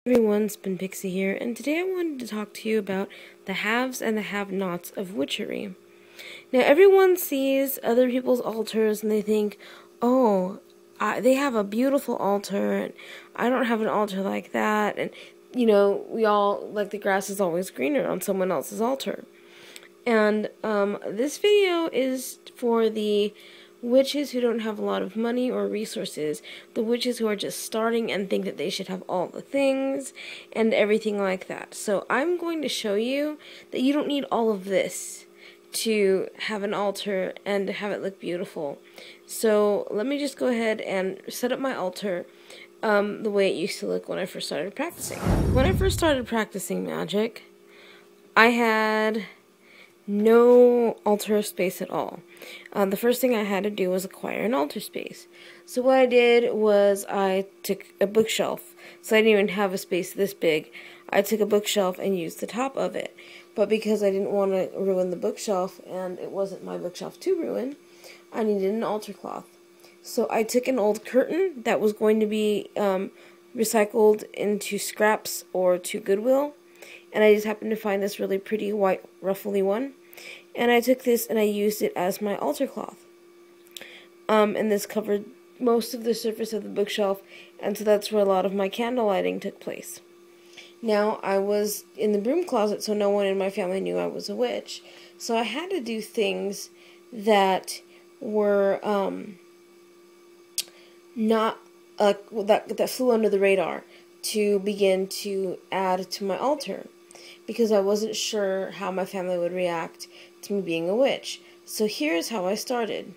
Everyone, it's been Pixie here, and today I wanted to talk to you about the haves and the have-nots of witchery. Now, everyone sees other people's altars and they think, oh, they have a beautiful altar, and I don't have an altar like that, and, we all, like the grass is always greener on someone else's altar. And this video is for the witches who don't have a lot of money or resources, the witches who are just starting and think that they should have all the things and everything like that. So I'm going to show you that you don't need all of this to have an altar and have it look beautiful. So let me just go ahead and set up my altar the way it used to look when I first started practicing. When I first started practicing magic, I had no altar space at all. The first thing I had to do was acquire an altar space. So what I did was I took a bookshelf. So I didn't even have a space this big. I took a bookshelf and used the top of it. But because I didn't want to ruin the bookshelf, and it wasn't my bookshelf to ruin, I needed an altar cloth. So I took an old curtain that was going to be recycled into scraps or to Goodwill. And I just happened to find this really pretty white ruffly one. And I took this and I used it as my altar cloth. And this covered most of the surface of the bookshelf, and so that's where a lot of my candle lighting took place. Now, I was in the broom closet, so no one in my family knew I was a witch. So I had to do things that were not that flew under the radar to begin to add to my altar, because I wasn't sure how my family would react to me being a witch. So here's how I started.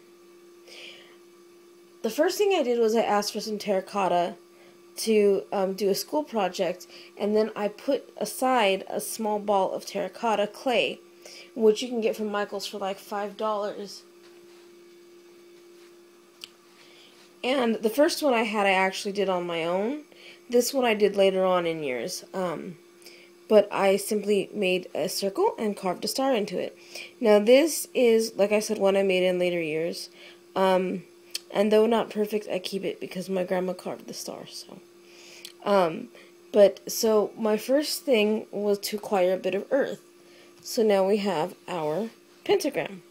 The first thing I did was I asked for some terracotta to do a school project, and then I put aside a small ball of terracotta clay, which you can get from Michael's for like $5. And the first one I had I actually did on my own. This one I did later on in years. But I simply made a circle and carved a star into it. Now this is, like I said, one I made in later years. And though not perfect, I keep it because my grandma carved the star. So my first thing was to acquire a bit of earth. So now we have our pentagram.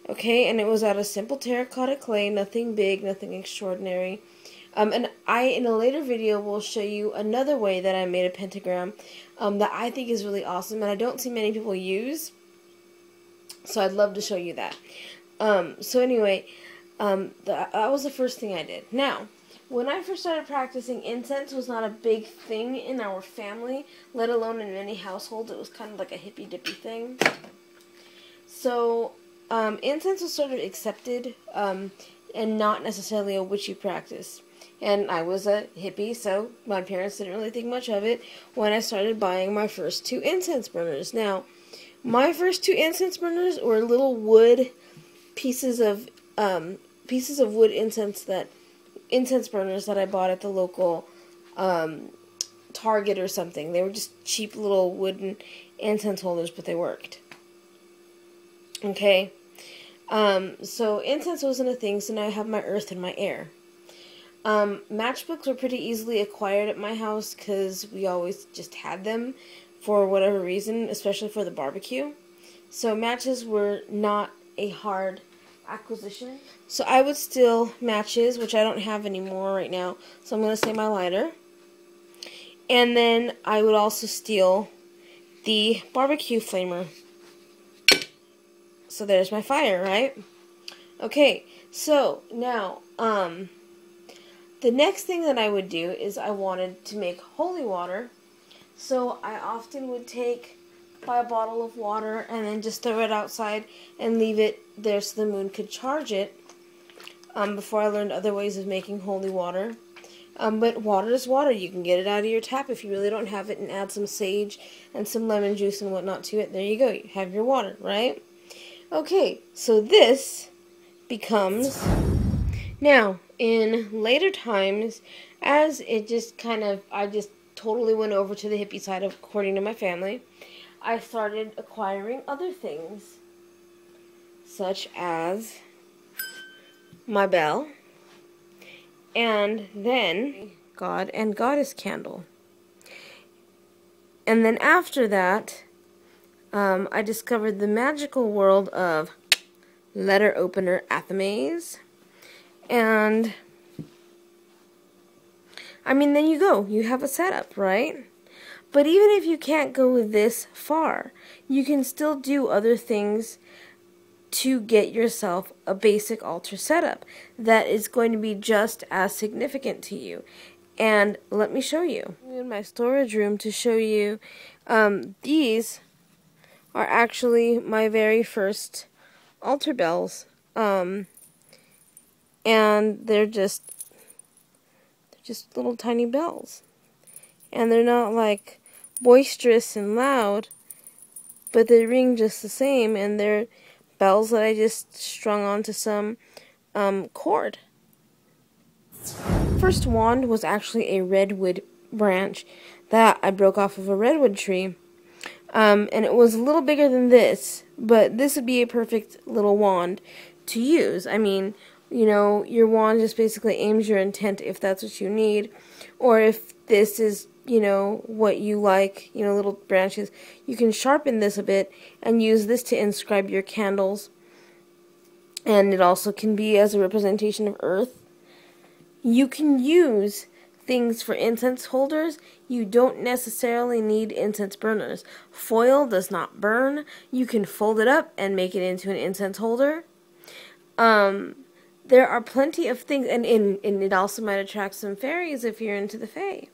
Okay, and it was out of simple terracotta clay, nothing big, nothing extraordinary. And I, in a later video, will show you another way that I made a pentagram that I think is really awesome, and I don't see many people use. So I'd love to show you that. So anyway, that was the first thing I did. Now, when I first started practicing, incense was not a big thing in our family, let alone in many households. It was kind of like a hippy-dippy thing. So incense was sort of accepted and not necessarily a witchy practice. And I was a hippie, so my parents didn't really think much of it when I started buying my first 2 incense burners. Now, my first 2 incense burners were little wood pieces of wood incense burners that I bought at the local Target or something. They were just cheap little wooden incense holders, but they worked. Okay, so incense wasn't a thing, so now I have my earth and my air. Matchbooks were pretty easily acquired at my house because we always just had them for whatever reason, especially for the barbecue. So matches were not a hard acquisition. So I would steal matches, which I don't have anymore right now, so I'm going to say my lighter. And then I would also steal the barbecue flamer. So there's my fire, right? Okay, so now, the next thing that I would do is I wanted to make holy water. So I often would buy a bottle of water and then just throw it outside and leave it there so the moon could charge it before I learned other ways of making holy water. But water is water. You can get it out of your tap if you really don't have it and add some sage and some lemon juice and whatnot to it. There you go. You have your water, right? Okay, so this becomes... Now, in later times, as it just I just totally went over to the hippie side, according to my family, I started acquiring other things, such as my bell, and then god and goddess candle. And then after that, I discovered the magical world of letter opener Athames. And I mean, then you have a setup, right? But even if you can't go this far, you can still do other things to get yourself a basic altar setup that is going to be just as significant to you. And let me show you. I'm in my storage room to show you. These are actually my very first altar bells. And they're just little tiny bells. And they're not like boisterous and loud, but they ring just the same, and they're bells that I just strung onto some cord. First wand was actually a redwood branch that I broke off of a redwood tree. And it was a little bigger than this, but this would be a perfect little wand to use. I mean, you know, your wand just basically aims your intent if that's what you need, or if this is, you know, what you like, you know, little branches, you can sharpen this a bit and use this to inscribe your candles. And it also can be as a representation of earth. You can use things for incense holders. You don't necessarily need incense burners. Foil does not burn. You can fold it up and make it into an incense holder. There are plenty of things, and it also might attract some fairies if you're into the fae.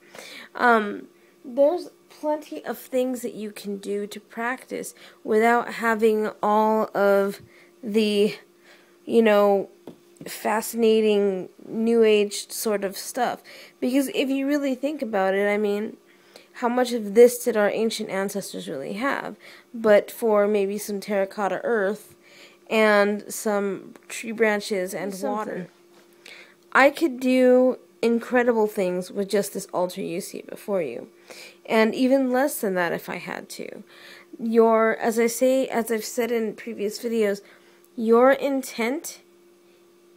There's plenty of things that you can do to practice without having all of the, you know, fascinating new age sort of stuff. Because if you really think about it, I mean, how much of this did our ancient ancestors really have? But for maybe some terracotta earth and some tree branches and water, I could do incredible things with just this altar you see before you. And even less than that if I had to. As I've said in previous videos, your intent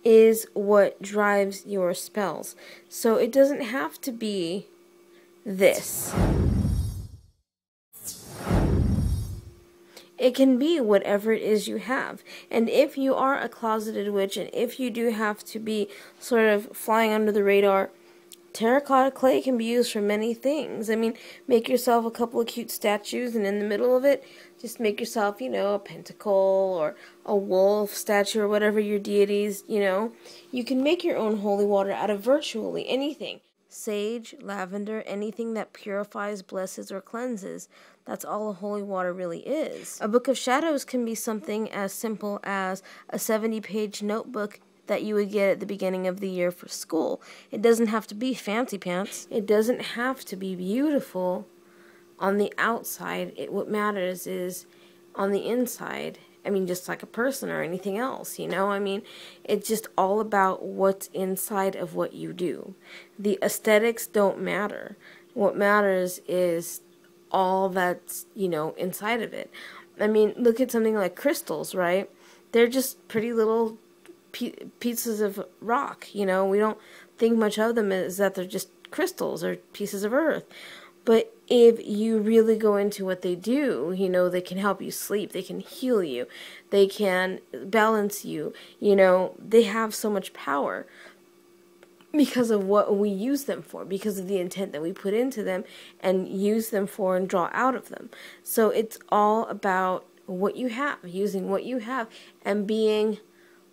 is what drives your spells. So it doesn't have to be this. It can be whatever it is you have. And if you are a closeted witch, and if you do have to be sort of flying under the radar, terracotta clay can be used for many things. I mean, make yourself a couple of cute statues, and in the middle of it, just make yourself, you know, a pentacle or a wolf statue or whatever your deities, you know. You can make your own holy water out of virtually anything. Sage, lavender, anything that purifies, blesses, or cleanses. That's all a holy water really is. A book of shadows can be something as simple as a 70-page notebook that you would get at the beginning of the year for school. It doesn't have to be fancy pants. It doesn't have to be beautiful on the outside. What matters is on the inside. I mean, just like a person or anything else, you know? I mean, it's just all about what's inside of what you do. The aesthetics don't matter. What matters is all that's, you know, inside of it. I mean, look at something like crystals, right? They're just pretty little pieces of rock, you know? We don't think much of them as that they're just crystals or pieces of earth. But if you really go into what they do, you know, they can help you sleep, they can heal you, they can balance you, you know, they have so much power because of what we use them for, because of the intent that we put into them and use them for and draw out of them. So it's all about what you have, using what you have, and being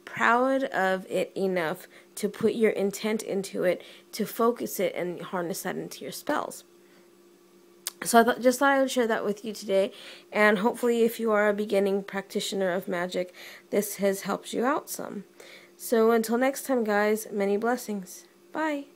proud of it enough to put your intent into it, to focus it and harness that into your spells. So I just thought I would share that with you today, and hopefully if you are a beginning practitioner of magic, this has helped you out some. So until next time, guys, many blessings. Bye.